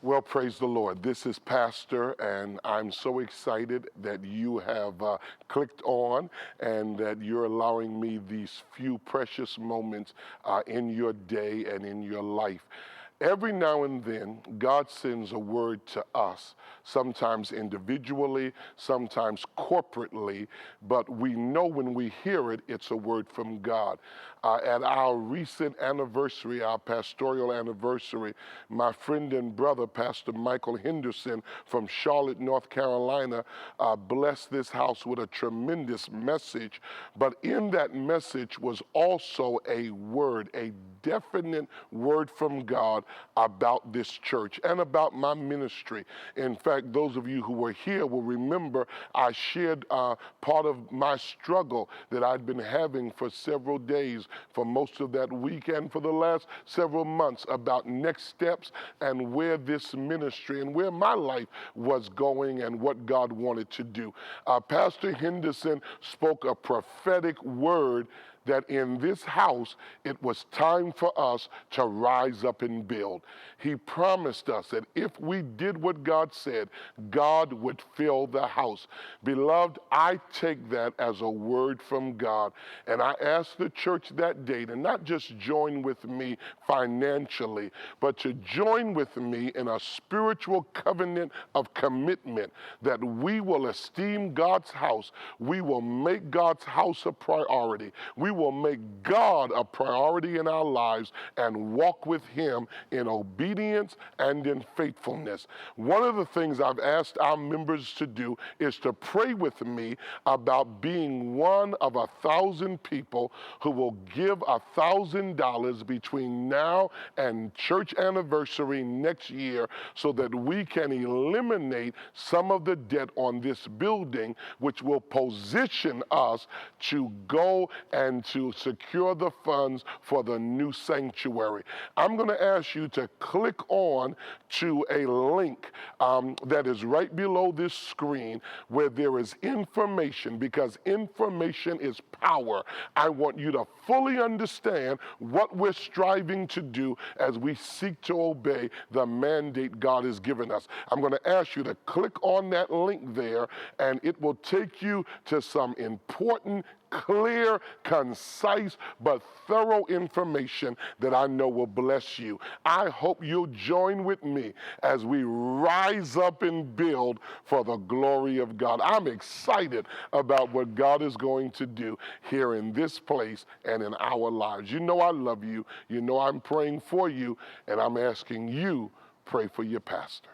Well, praise the Lord. This is Pastor, and I'm so excited that you have clicked on and that you're allowing me these few precious moments in your day and in your life. Every now and then, God sends a word to us, sometimes individually, sometimes corporately, but we know when we hear it, it's a word from God. At our recent anniversary, our pastoral anniversary, my friend and brother, Pastor Michael Henderson from Charlotte, North Carolina, blessed this house with a tremendous message. But in that message was also a word, a definite word from God about this church and about my ministry. In fact, those of you who were here will remember I shared part of my struggle that I'd been having for several days, for most of that week and for the last several months, about next steps and where this ministry and where my life was going and what God wanted to do. Pastor Henderson spoke a prophetic word that in this house, it was time for us to rise up and build. He promised us that if we did what God said, God would fill the house. Beloved, I take that as a word from God. And I asked the church that day to not just join with me financially, but to join with me in a spiritual covenant of commitment that we will esteem God's house. We will make God's house a priority. We will make God a priority in our lives and walk with Him in obedience and in faithfulness. One of the things I've asked our members to do is to pray with me about being one of 1,000 people who will give $1,000 between now and church anniversary next year so that we can eliminate some of the debt on this building, which will position us to go and to secure the funds for the new sanctuary. I'm going to ask you to click on to a link that is right below this screen where there is information, because information is power. I want you to fully understand what we're striving to do as we seek to obey the mandate God has given us. I'm going to ask you to click on that link there, and it will take you to some important, clear, concise, but thorough information that I know will bless you. I hope you'll join with me as we rise up and build for the glory of God. I'm excited about what God is going to do here in this place and in our lives. You know I love you. You know I'm praying for you, and I'm asking you, pray for your pastor.